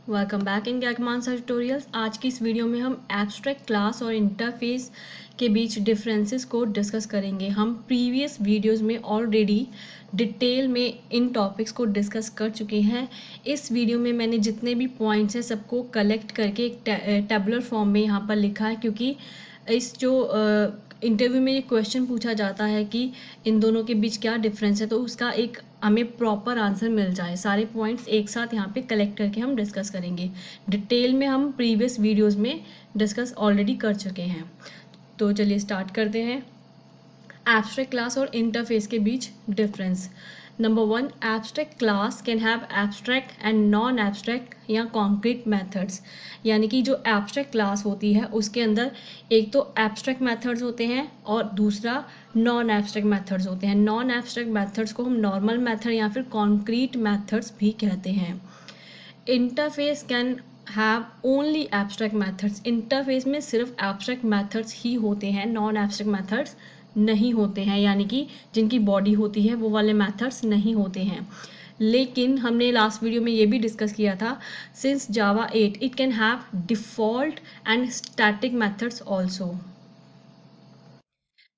Welcome back in गैकमान sir tutorials. आज की इस वीडियो में हम एब्स्ट्रैक्ट क्लास और इंटरफेस के बीच डिफरेंसेस को डिस्कस करेंगे। हम प्रीवियस वीडियोस में ऑलरेडी डिटेल में इन टॉपिक्स को डिस्कस कर चुके हैं। इस वीडियो में मैंने जितने भी पॉइंट्स हैं सबको कलेक्ट करके एक टेबुलर फॉर्म में यहाँ पर लिखा है, क्योंकि इस जो इंटरव्यू में ये क्वेश्चन पूछा जाता है कि इन दोनों के बीच क्या डिफरेंस है, तो उसका एक हमें प्रॉपर आंसर मिल जाए। सारे पॉइंट्स एक साथ यहाँ पे कलेक्ट करके हम डिस्कस करेंगे। डिटेल में हम प्रीवियस वीडियोस में डिस्कस ऑलरेडी कर चुके हैं। तो चलिए स्टार्ट करते हैं। एब्स्ट्रैक्ट क्लास और इंटरफेस के बीच difference. Number 1, abstract class can have abstract and non abstract या कॉन्क्रीट मेथड्स। यानी कि जो एब्स्ट्रैक्ट क्लास होती है उसके अंदर एक तो एब्स्ट्रैक्ट मेथड्स होते हैं और दूसरा नॉन एब्स्ट्रैक्ट मेथड्स होते हैं। नॉन एब्स्ट्रैक्ट मेथड्स को हम नॉर्मल मेथड या फिर कॉन्क्रीट मेथड्स भी कहते हैं। Interface can have only abstract methods. Interface में सिर्फ एब्स्ट्रैक्ट मेथड्स ही होते हैं, नॉन एब्स्ट्रैक्ट मेथड्स नहीं होते हैं, यानी कि जिनकी बॉडी होती है वो वाले मेथड्स नहीं होते हैं। लेकिन हमने लास्ट वीडियो में ये भी डिस्कस किया था, since Java 8 it can have default and static methods also.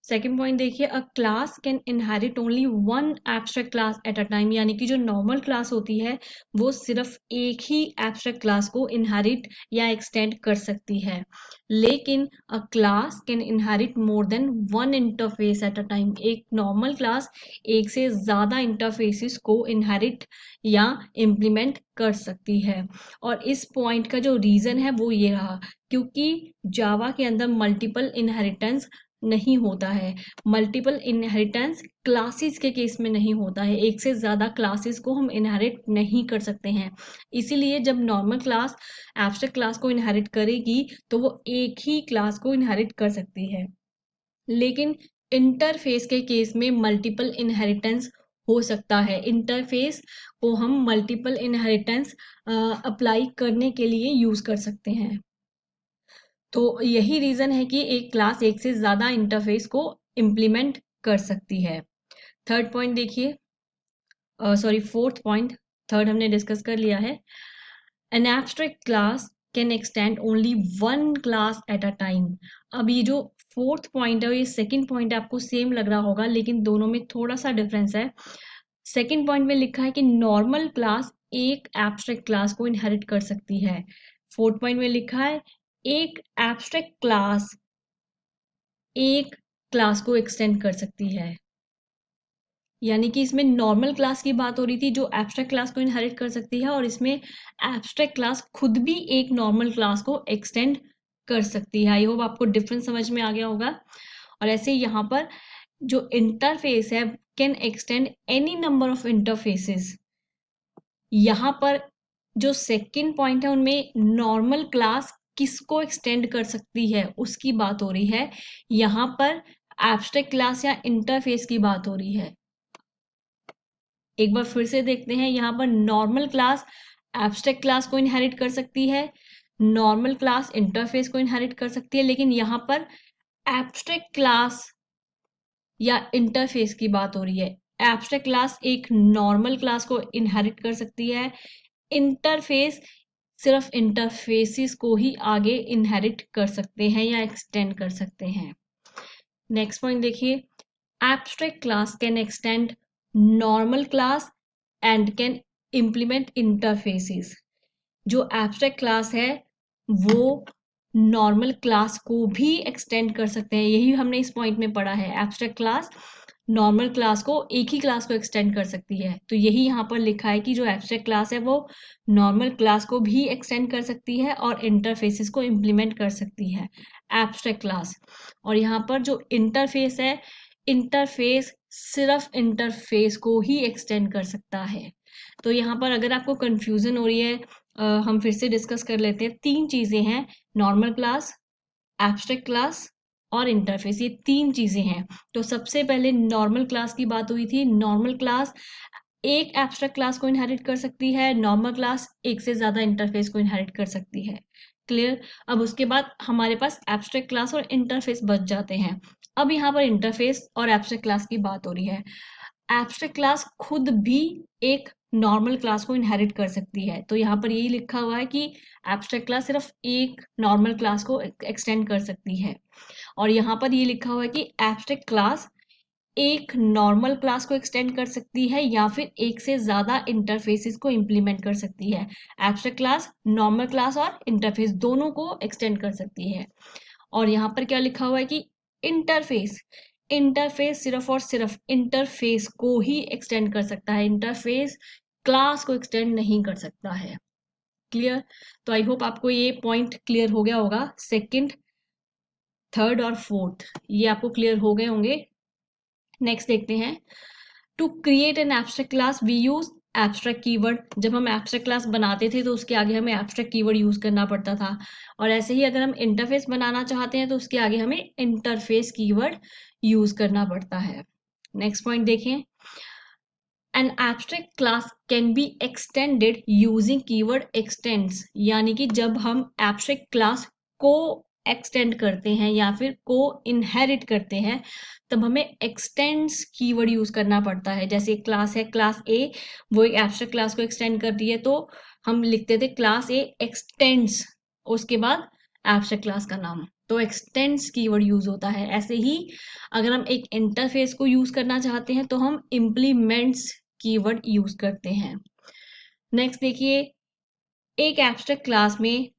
Second point देखिए, a class can inherit only one abstract class at a time. यानी कि जो नॉर्मल क्लास होती है वो सिर्फ एक ही एब्स्ट्रैक्ट क्लास को इनहेरिट या एक्सटेंड कर सकती है। लेकिन अ class can inherit more than one interface eight a time. एक नॉर्मल क्लास एक से ज़्यादा इंटरफेसिस को इनहेरिट या इम्प्लीमेंट कर सकती है। और इस पॉइंट का जो रीज़न है वो ये रहा, क्योंकि जावा के अंदर मल्टीपल इनहेरिटेंस नहीं होता है। मल्टीपल इनहेरिटेंस क्लासेस के केस में नहीं होता है। एक से ज़्यादा क्लासेस को हम इनहेरिट नहीं कर सकते हैं। इसीलिए जब नॉर्मल क्लास एब्स्ट्रैक्ट क्लास को इनहेरिट करेगी तो वो एक ही क्लास को इनहेरिट कर सकती है। लेकिन इंटरफेस के केस में मल्टीपल इनहेरिटेंस हो सकता है। इंटरफेस को हम मल्टीपल इनहेरिटेंस अप्लाई करने के लिए यूज़ कर सकते हैं। तो यही रीज़न है कि एक क्लास एक से ज़्यादा इंटरफेस को इम्प्लीमेंट कर सकती है। थर्ड पॉइंट देखिए, फोर्थ पॉइंट, थर्ड हमने डिस्कस कर लिया है। N abstract class can extend only one class at a time. अब ये जो फोर्थ पॉइंट है और ये सेकंड पॉइंट है, आपको सेम लग रहा होगा लेकिन दोनों में थोड़ा सा डिफरेंस है। सेकंड पॉइंट में लिखा है कि नॉर्मल क्लास एक एब्स्ट्रैक्ट क्लास को इनहेरिट कर सकती है। फोर्थ पॉइंट में लिखा है एक एब्स्ट्रैक्ट क्लास एक क्लास को एक्सटेंड कर सकती है। यानी कि इसमें नॉर्मल क्लास की बात हो रही थी जो एब्स्ट्रैक्ट क्लास को इनहेरिट कर सकती है, और इसमें एब्स्ट्रैक्ट क्लास खुद भी एक नॉर्मल क्लास को एक्सटेंड कर सकती है। आई होप आपको डिफरेंस समझ में आ गया होगा। और ऐसे यहाँ पर जो इंटरफेस है can extend any number of interfaces. यहाँ पर जो सेकंड पॉइंट है उनमें नॉर्मल क्लास किसको एक्सटेंड कर सकती है उसकी बात हो रही है। यहाँ पर एब्स्ट्रैक्ट क्लास या इंटरफेस की बात हो रही है। एक बार फिर से देखते हैं, यहाँ पर नॉर्मल क्लास एब्स्ट्रैक्ट क्लास को इनहेरिट कर सकती है, नॉर्मल क्लास इंटरफेस को इनहेरिट कर सकती है, लेकिन यहाँ पर एब्स्ट्रैक्ट क्लास या इंटरफेस की बात हो रही है। एब्स्ट्रैक्ट क्लास एक नॉर्मल क्लास को इनहेरिट कर सकती है, इंटरफेस सिर्फ इंटरफेसिस को ही आगे इनहेरिट कर सकते हैं या एक्सटेंड कर सकते हैं। नेक्स्ट पॉइंट देखिए, abstract class can extend normal class and can implement interfaces. जो एब्स्ट्रैक्ट क्लास है वो नॉर्मल क्लास को भी एक्सटेंड कर सकते हैं। यही हमने इस पॉइंट में पढ़ा है, एब्स्ट्रैक्ट क्लास नॉर्मल क्लास को एक ही क्लास को एक्सटेंड कर सकती है। तो यही यहाँ पर लिखा है कि जो एब्स्ट्रैक्ट क्लास है वो नॉर्मल क्लास को भी एक्सटेंड कर सकती है और इंटरफेसेस को इम्प्लीमेंट कर सकती है, एब्स्ट्रैक्ट क्लास। और यहाँ पर जो इंटरफेस है, इंटरफेस सिर्फ इंटरफेस को ही एक्सटेंड कर सकता है। तो यहाँ पर अगर आपको कंफ्यूजन हो रही है, हम फिर से डिस्कस कर लेते हैं। तीन चीज़ें हैं, नॉर्मल क्लास, एब्स्ट्रैक्ट क्लास और इंटरफेस, ये तीन चीज़ें हैं। तो सबसे पहले नॉर्मल क्लास की बात हुई थी। नॉर्मल क्लास एक एब्स्ट्रैक्ट क्लास को इनहेरिट कर सकती है, नॉर्मल क्लास एक से ज़्यादा इंटरफेस को इनहेरिट कर सकती है। क्लियर। अब उसके बाद हमारे पास एब्स्ट्रैक्ट क्लास और इंटरफेस बच जाते हैं। अब यहाँ पर इंटरफेस और एब्स्ट्रैक्ट क्लास की बात हो रही है। एब्स्ट्रैक्ट क्लास खुद भी एक नॉर्मल क्लास को इनहेरिट कर सकती है। तो यहाँ पर यही लिखा हुआ है कि एब्स्ट्रैक्ट क्लास सिर्फ एक नॉर्मल क्लास को एक्सटेंड कर सकती है। और यहाँ पर ये लिखा हुआ है कि एब्स्ट्रैक्ट क्लास एक नॉर्मल क्लास को एक्सटेंड कर सकती है या फिर एक से ज्यादा इंटरफेसेस को इम्प्लीमेंट कर सकती है। एब्स्ट्रैक्ट क्लास नॉर्मल क्लास और इंटरफेस दोनों को एक्सटेंड कर सकती है। और यहाँ पर क्या लिखा हुआ है कि इंटरफेस इंटरफेस सिर्फ और सिर्फ इंटरफेस को ही एक्सटेंड कर सकता है, इंटरफेस क्लास को एक्सटेंड नहीं कर सकता है। क्लियर? तो आई होप आपको ये पॉइंट क्लियर हो गया होगा। सेकंड, थर्ड और फोर्थ ये आपको क्लियर हो गए होंगे। नेक्स्ट देखते हैं। To create an abstract class we use abstract keyword. जब हम एब्स्ट्रैक्ट क्लास बनाते थे तो उसके आगे हमें एब्स्ट्रैक्ट कीवर्ड यूज करना पड़ता था, और ऐसे ही अगर हम इंटरफेस बनाना चाहते हैं तो उसके आगे हमें इंटरफेस कीवर्ड यूज करना पड़ता है। नेक्स्ट पॉइंट देखें। N abstract class can be extended using keyword x tends. यानी कि जब हम एब्स्ट्रैक्ट क्लास को एक्सटेंड करते हैं या फिर को इनहेरिट करते हैं तब हमें एक्सटेंड्स कीवर्ड यूज करना पड़ता है। जैसे क्लास है क्लास ए, वो एक एब्स्ट्रैक्ट क्लास को एक्सटेंड कर रही है तो हम लिखते थे क्लास ए एक्सटेंड्स, उसके बाद एब्स्ट्रैक्ट क्लास का नाम, तो एक्सटेंड्स कीवर्ड यूज होता है। ऐसे ही अगर हम एक इंटरफेस को यूज करना चाहते हैं तो हम इम्प्लीमेंट्स कीवर्ड यूज करते हैं। नेक्स्ट देखिए, एक एब्स्ट्रैक्ट क्लास में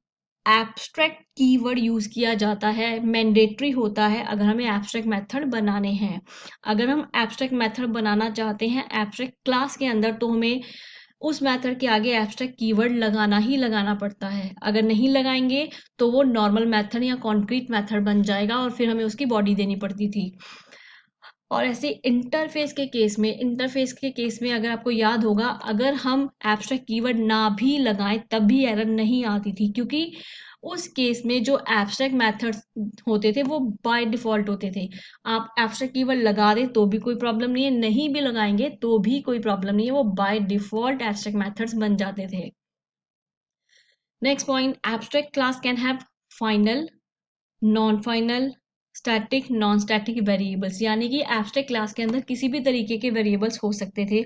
एब्स्ट्रैक्ट कीवर्ड यूज किया जाता है, मैंडेटरी होता है अगर हमें एब्स्ट्रैक्ट मेथड बनाने हैं। अगर हम एब्स्ट्रैक्ट मेथड बनाना चाहते हैं एब्स्ट्रैक्ट क्लास के अंदर तो हमें उस मेथड के आगे एब्स्ट्रैक्ट कीवर्ड लगाना ही लगाना पड़ता है। अगर नहीं लगाएंगे तो वो नॉर्मल मेथड या कॉन्क्रीट मेथड बन जाएगा और फिर हमें उसकी बॉडी देनी पड़ती थी। और ऐसे इंटरफेस के केस में अगर आपको याद होगा, अगर हम एब्स्ट्रैक्ट कीवर्ड ना भी लगाएं तब भी एरर नहीं आती थी, क्योंकि उस केस में जो एब्स्ट्रैक्ट मेथड्स होते थे वो बाय डिफॉल्ट होते थे। आप एब्स्ट्रैक्ट कीवर्ड लगा दें तो भी कोई प्रॉब्लम नहीं है, नहीं भी लगाएंगे तो भी कोई प्रॉब्लम नहीं है, वो बाय डिफॉल्ट एब्स्ट्रैक्ट मेथड्स बन जाते थे। Next point, abstract class can have final, non final, static, non static variables. यानी कि एब्स्ट्रैक्ट क्लास के अंदर किसी भी तरीके के वेरिएबल्स हो सकते थे।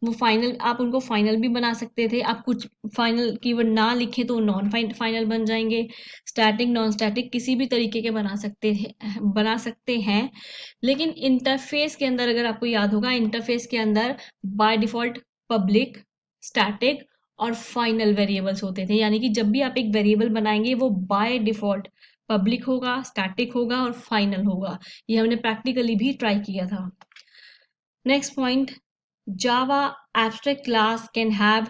वो फाइनल, आप उनको फाइनल भी बना सकते थे, आप कुछ फाइनल कीवर्ड ना लिखें तो नॉन फाइनल बन जाएंगे। स्टैटिक, नॉन स्टैटिक किसी भी तरीके के बना सकते हैं। लेकिन इंटरफेस के अंदर अगर आपको याद होगा, इंटरफेस के अंदर बाय डिफॉल्ट पब्लिक, स्टैटिक और फाइनल वेरिएबल्स होते थे। यानी कि जब भी आप एक वेरिएबल बनाएंगे वो बाय डिफॉल्ट पब्लिक होगा, स्टैटिक होगा और फाइनल होगा। ये हमने प्रैक्टिकली भी ट्राई किया था। Next point, Java abstract class can have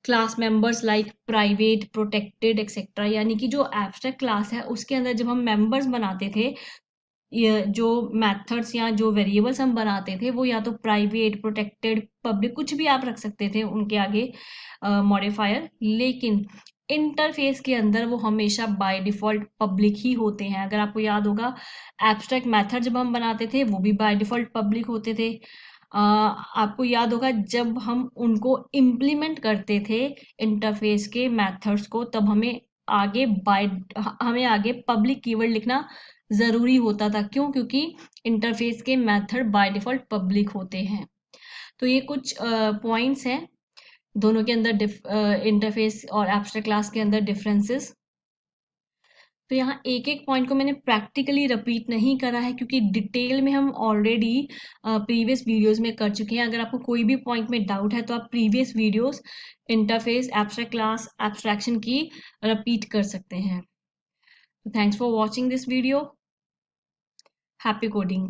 class members like private, protected etcetera. यानी कि जो एब्स्ट्रैक्ट क्लास है उसके अंदर जब हम मेंबर्स बनाते थे, ये जो मेथड्स या जो वेरिएबल्स हम बनाते थे वो या तो प्राइवेट, प्रोटेक्टेड, पब्लिक कुछ भी आप रख सकते थे उनके आगे मॉडिफायर, लेकिन इंटरफेस के अंदर वो हमेशा बाय डिफॉल्ट पब्लिक ही होते हैं। अगर आपको याद होगा, एब्स्ट्रैक्ट मेथड जब हम बनाते थे वो भी बाय डिफॉल्ट पब्लिक होते थे। आपको याद होगा जब हम उनको इम्प्लीमेंट करते थे इंटरफेस के मेथड्स को तब हमें आगे पब्लिक कीवर्ड लिखना ज़रूरी होता था। क्यों? क्योंकि इंटरफेस के मेथड बाय डिफ़ॉल्ट पब्लिक होते हैं। तो ये कुछ पॉइंट्स हैं दोनों के अंदर, इंटरफेस और एब्स्ट्रैक्ट क्लास के अंदर डिफरेंसेस। तो यहाँ एक-एक पॉइंट को मैंने प्रैक्टिकली रिपीट नहीं करा है क्योंकि डिटेल में हम ऑलरेडी प्रीवियस वीडियोस में कर चुके हैं। अगर आपको कोई भी पॉइंट में डाउट है तो आप previous videos interface, abstract class, abstraction की रिपीट कर सकते हैं। Thanks for watching this video. Happy coding.